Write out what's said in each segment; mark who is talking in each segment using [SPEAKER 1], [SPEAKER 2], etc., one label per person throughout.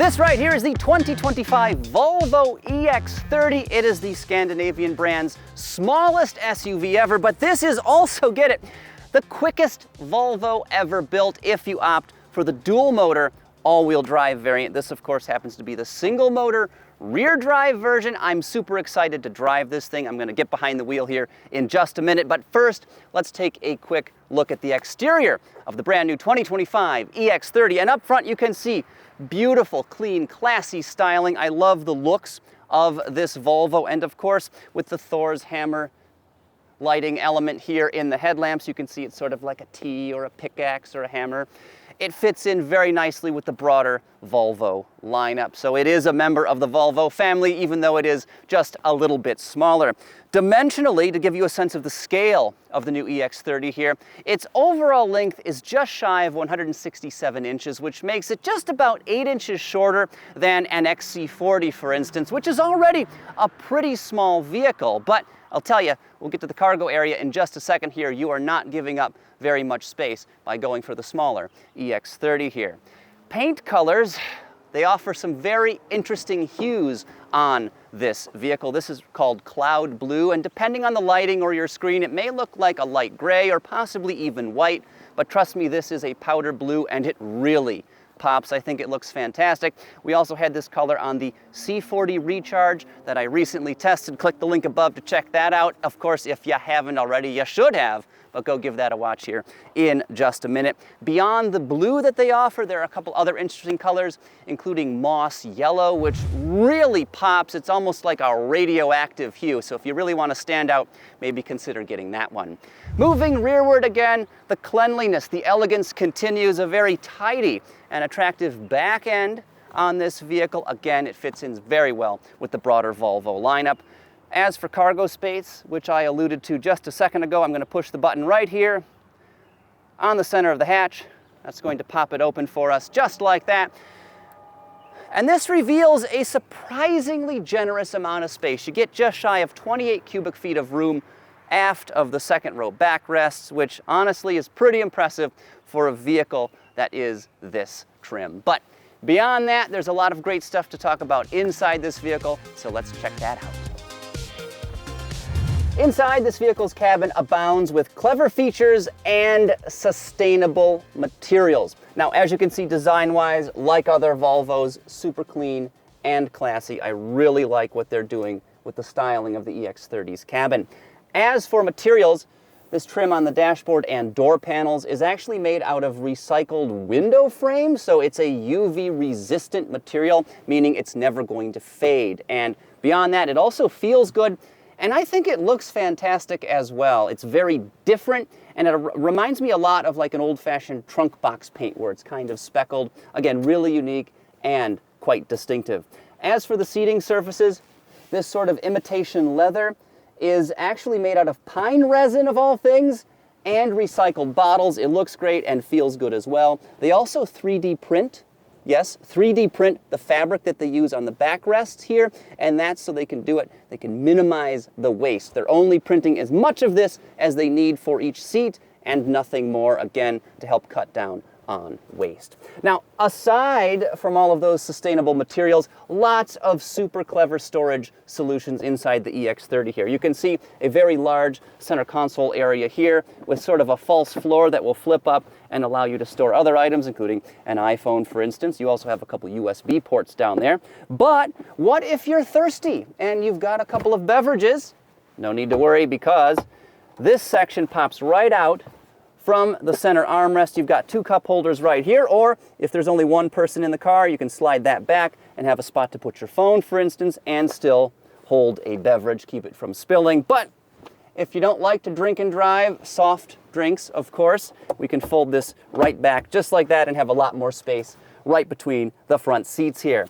[SPEAKER 1] This right here is the 2025 Volvo EX30. It is the Scandinavian brand's smallest SUV ever, but this is also, get it, the quickest Volvo ever built if you opt for the dual motor all-wheel drive variant. This, of course, happens to be the single motor rear drive version. I'm super excited to drive this thing. I'm gonna get behind the wheel here in just a minute, but first, let's take a quick look at the exterior of the brand new 2025 EX30. And up front, you can see beautiful, clean, classy styling. I love the looks of this Volvo, and of course, with the Thor's hammer lighting element here in the headlamps, you can see it's sort of like a T or a pickaxe or a hammer. It fits in very nicely with the broader Volvo lineup. So it is a member of the Volvo family, even though it is just a little bit smaller. Dimensionally, to give you a sense of the scale of the new EX30 here, its overall length is just shy of 167 inches, which makes it just about 8 inches shorter than an XC40, for instance, which is already a pretty small vehicle. But I'll tell you, we'll get to the cargo area in just a second here. You are not giving up very much space by going for the smaller EX30 here. Paint colors, they offer some very interesting hues on this vehicle. This is called cloud blue, and depending on the lighting or your screen, it may look like a light gray or possibly even white, but trust me, this is a powder blue and it really pops. I think it looks fantastic. We also had this color on the C40 Recharge that I recently tested. Click the link above to check that out. Of course, if you haven't already, you should have, but go give that a watch here in just a minute. Beyond the blue that they offer, there are a couple other interesting colors, including moss yellow, which really pops. It's almost like a radioactive hue, so if you really want to stand out, maybe consider getting that one. Moving rearward again, the cleanliness, the elegance continues. A very tidy and attractive back end on this vehicle. Again, it fits in very well with the broader Volvo lineup. As for cargo space, which I alluded to just a second ago, I'm going to push the button right here on the center of the hatch. That's going to pop it open for us just like that. And this reveals a surprisingly generous amount of space. You get just shy of 28 cubic feet of room aft of the second row backrests, which honestly is pretty impressive for a vehicle that is this trim. But beyond that, there's a lot of great stuff to talk about inside this vehicle, so let's check that out. Inside, this vehicle's cabin abounds with clever features and sustainable materials. Now, as you can see, design-wise, like other Volvos, super clean and classy. I really like what they're doing with the styling of the EX30's cabin. As for materials, this trim on the dashboard and door panels is actually made out of recycled window frame, so it's a UV-resistant material, meaning it's never going to fade. And beyond that, it also feels good. And I think it looks fantastic as well. It's very different, and it reminds me a lot of like an old-fashioned trunk box paint where it's kind of speckled. Again, really unique and quite distinctive. As for the seating surfaces, this sort of imitation leather is actually made out of pine resin, of all things, and recycled bottles. It looks great and feels good as well. They also 3D print. Yes, 3D print the fabric that they use on the backrests here, and that's so they can do it, they can minimize the waste. They're only printing as much of this as they need for each seat and nothing more, again, to help cut down on waste. Now, aside from all of those sustainable materials, lots of super clever storage solutions inside the EX30 here. You can see a very large center console area here with sort of a false floor that will flip up and allow you to store other items, including an iPhone, for instance. You also have a couple USB ports down there. But what if you're thirsty and you've got a couple of beverages? No need to worry, because this section pops right out from the center armrest. You've got two cup holders right here, or if there's only one person in the car, you can slide that back and have a spot to put your phone, for instance, and still hold a beverage, keep it from spilling. But if you don't like to drink and drive, soft drinks, of course, we can fold this right back just like that and have a lot more space right between the front seats here.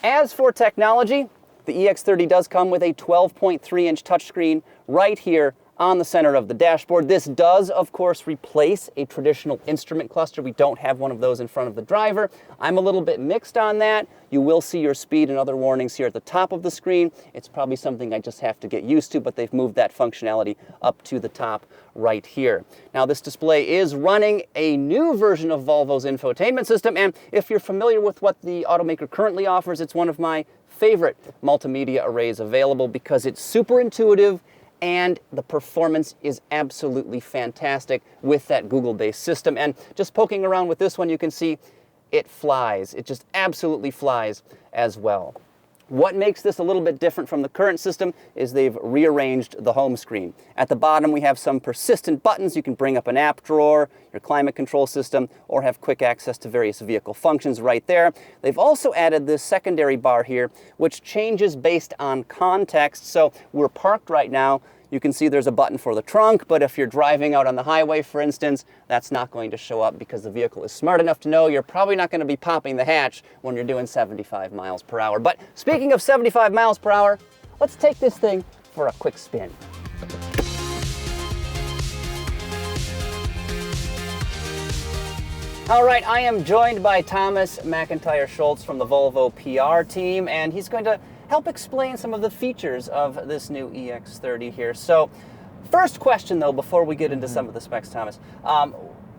[SPEAKER 1] As for technology, the EX30 does come with a 12.3-inch touchscreen right here on the center of the dashboard. This does, of course, replace a traditional instrument cluster. We don't have one of those in front of the driver. I'm a little bit mixed on that. You will see your speed and other warnings here at the top of the screen. It's probably something I just have to get used to, but they've moved that functionality up to the top right here. Now, this display is running a new version of Volvo's infotainment system, and if you're familiar with what the automaker currently offers, it's one of my favorite multimedia arrays available because it's super intuitive and the performance is absolutely fantastic with that Google-based system. And just poking around with this one, you can see it flies. It just absolutely flies as well. What makes this a little bit different from the current system is they've rearranged the home screen. At the bottom, we have some persistent buttons. You can bring up an app drawer, your climate control system, or have quick access to various vehicle functions right there. They've also added this secondary bar here, which changes based on context. So we're parked right now. You can see there's a button for the trunk, but if you're driving out on the highway, for instance, that's not going to show up because the vehicle is smart enough to know you're probably not going to be popping the hatch when you're doing 75 miles per hour. But speaking of 75 miles per hour, let's take this thing for a quick spin. All right, I am joined by Thomas McIntyre Schultz from the Volvo PR team, and he's going to help explain some of the features of this new EX30 here. So, first question though, before we get into some of the specs, Thomas,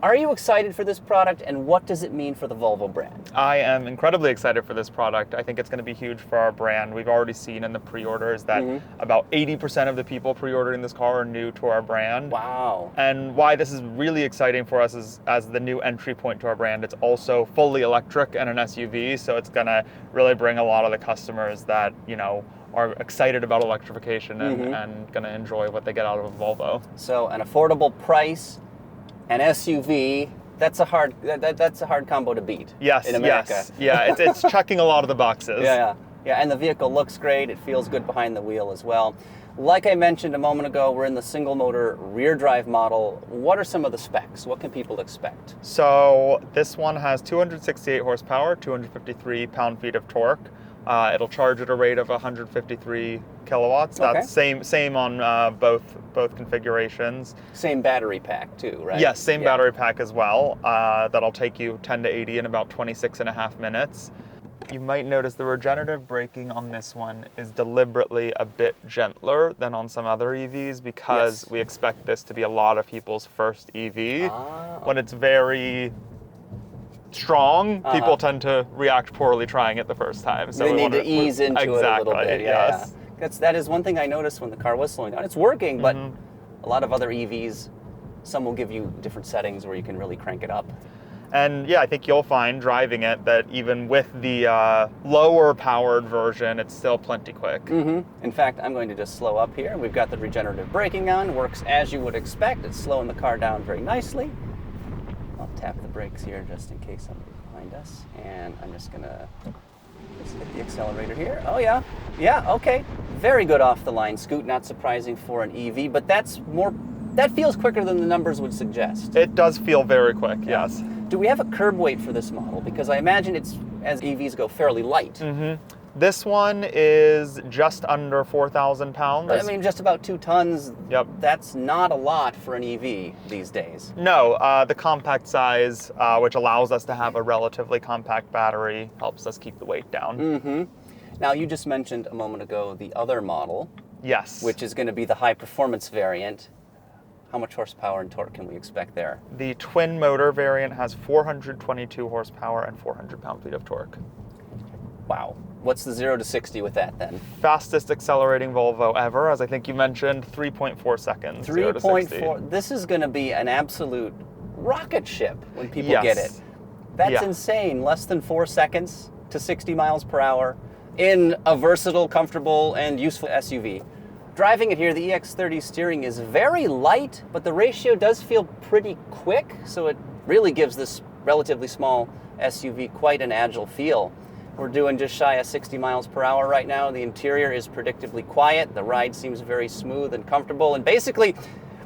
[SPEAKER 1] are you excited for this product, and what does it mean for the Volvo brand?
[SPEAKER 2] I am incredibly excited for this product. I think it's going to be huge for our brand. We've already seen in the pre-orders that about 80% of the people pre-ordering this car are new to our brand.
[SPEAKER 1] Wow.
[SPEAKER 2] And why this is really exciting for us is as the new entry point to our brand, it's also fully electric and an SUV, so it's going to really bring a lot of the customers that, you know, are excited about electrification and going to enjoy what they get out of a Volvo.
[SPEAKER 1] So an affordable price, an SUV, that's a hard combo to beat.
[SPEAKER 2] Yes,
[SPEAKER 1] in America.
[SPEAKER 2] yes, yeah, it's checking a lot of the boxes.
[SPEAKER 1] Yeah, and the vehicle looks great. It feels good behind the wheel as well. Like I mentioned a moment ago, we're in the single motor rear drive model. What are some of the specs? What can people expect?
[SPEAKER 2] So this one has 268 horsepower, 253 pound-feet of torque. It'll charge at a rate of 153 kilowatts. That's same on both configurations.
[SPEAKER 1] Same battery pack too, right?
[SPEAKER 2] Yes, same battery pack as well. That'll take you 10 to 80 in about 26.5 minutes. You might notice the regenerative braking on this one is deliberately a bit gentler than on some other EVs because we expect this to be a lot of people's first EV. When it's very strong, people tend to react poorly trying it the first time. So
[SPEAKER 1] they need to ease into it a little bit.
[SPEAKER 2] Yes.
[SPEAKER 1] That is one thing I noticed when the car was slowing down. It's working, but a lot of other EVs, some will give you different settings where you can really crank it up.
[SPEAKER 2] And yeah, I think you'll find driving it that even with the lower powered version, it's still plenty quick.
[SPEAKER 1] In fact, I'm going to just slow up here. We've got the regenerative braking on, works as you would expect. It's slowing the car down very nicely. I'll tap the brakes here just in case somebody's behind us. And I'm just gonna hit the accelerator here. Oh yeah, okay. Very good off the line scoot, not surprising for an EV, but that feels quicker than the numbers would suggest.
[SPEAKER 2] It does feel very quick, yes.
[SPEAKER 1] Do we have a curb weight for this model? Because I imagine it's, as EVs go, fairly light.
[SPEAKER 2] This one is just under 4,000 pounds.
[SPEAKER 1] I mean, just about 2 tons.
[SPEAKER 2] Yep.
[SPEAKER 1] That's not a lot for an EV these days.
[SPEAKER 2] No, the compact size, which allows us to have a relatively compact battery, helps us keep the weight down.
[SPEAKER 1] Now, you just mentioned a moment ago the other model.
[SPEAKER 2] Yes.
[SPEAKER 1] Which is going to be the high performance variant. How much horsepower and torque can we expect there?
[SPEAKER 2] The twin motor variant has 422 horsepower and 400 pound-feet of torque.
[SPEAKER 1] Wow. What's the 0 to 60 with that then?
[SPEAKER 2] Fastest accelerating Volvo ever, as I think you mentioned, 3.4 seconds.
[SPEAKER 1] 3.4. This is going to be an absolute rocket ship when people get it. That's insane. Less than 4 seconds to 60 miles per hour in a versatile, comfortable, and useful SUV. Driving it here, the EX30 steering is very light, but the ratio does feel pretty quick, so it really gives this relatively small SUV quite an agile feel. We're doing just shy of 60 miles per hour right now. The interior is predictably quiet. The ride seems very smooth and comfortable, and basically,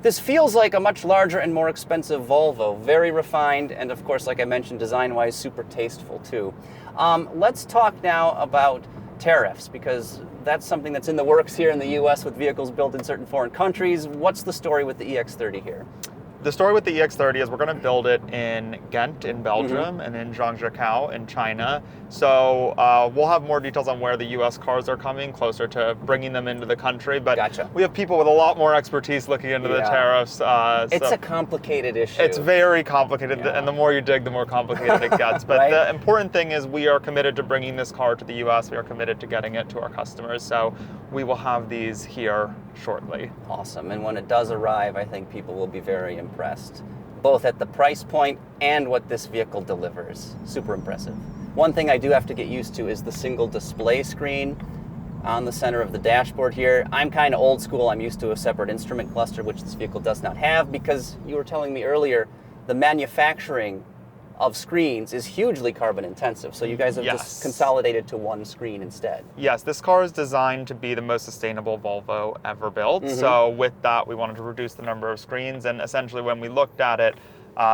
[SPEAKER 1] this feels like a much larger and more expensive Volvo. Very refined, and of course, like I mentioned, design-wise, super tasteful too. Let's talk now about tariffs, because that's something that's in the works here in the US with vehicles built in certain foreign countries. What's the story with the EX30 here?
[SPEAKER 2] The story with the EX30 is we're going to build it in Ghent in Belgium and in Zhangjiakou in China. So we'll have more details on where the US cars are coming closer to bringing them into the country. But
[SPEAKER 1] Gotcha.
[SPEAKER 2] we have people with a lot more expertise looking into the tariffs.
[SPEAKER 1] It's a complicated issue.
[SPEAKER 2] It's very complicated, and the more you dig, the more complicated it gets. But
[SPEAKER 1] Right?
[SPEAKER 2] the important thing is we are committed to bringing this car to the US. We are committed to getting it to our customers. So we will have these here shortly.
[SPEAKER 1] Awesome. And when it does arrive, I think people will be very impressed, both at the price point and what this vehicle delivers. Super impressive. One thing I do have to get used to is the single display screen on the center of the dashboard here. I'm kind of old school. I'm used to a separate instrument cluster, which this vehicle does not have, because you were telling me earlier, the manufacturing of screens is hugely carbon intensive. So you guys have just consolidated to one screen instead.
[SPEAKER 2] Yes, this car is designed to be the most sustainable Volvo ever built. So with that, we wanted to reduce the number of screens. And essentially when we looked at it,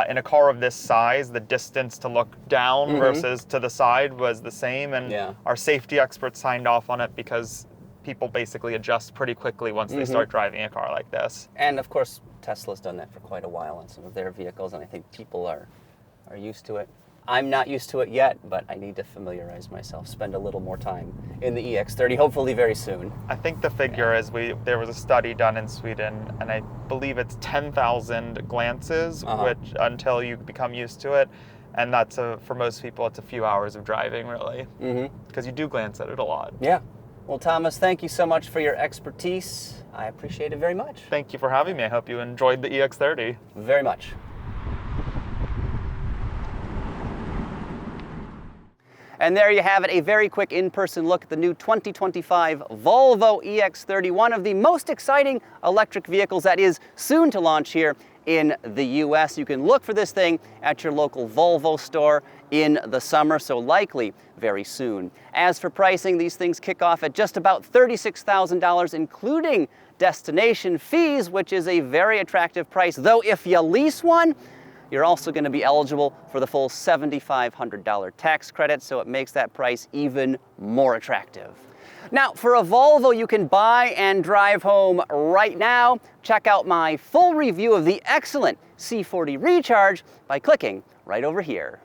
[SPEAKER 2] in a car of this size, the distance to look down versus to the side was the same. And our safety experts signed off on it because people basically adjust pretty quickly once they start driving a car like this.
[SPEAKER 1] And of course, Tesla's done that for quite a while on some of their vehicles, and I think people are used to it. I'm not used to it yet, but I need to familiarize myself, spend a little more time in the EX30, hopefully very soon.
[SPEAKER 2] I think the figure is there was a study done in Sweden, and I believe it's 10,000 glances, which until you become used to it. And that's for most people, it's a few hours of driving, really, because you do glance at it a lot.
[SPEAKER 1] Yeah. Well, Thomas, thank you so much for your expertise. I appreciate it very much.
[SPEAKER 2] Thank you for having me. I hope you enjoyed the EX30.
[SPEAKER 1] Very much. And there you have it, a very quick in-person look at the new 2025 Volvo EX30, one of the most exciting electric vehicles that is soon to launch here in the US. You can look for this thing at your local Volvo store in the summer, so likely very soon. As for pricing, these things kick off at just about $36,000, including destination fees, which is a very attractive price, though if you lease one, you're also going to be eligible for the full $7,500 tax credit, so it makes that price even more attractive. Now, for a Volvo you can buy and drive home right now, check out my full review of the excellent C40 Recharge by clicking right over here.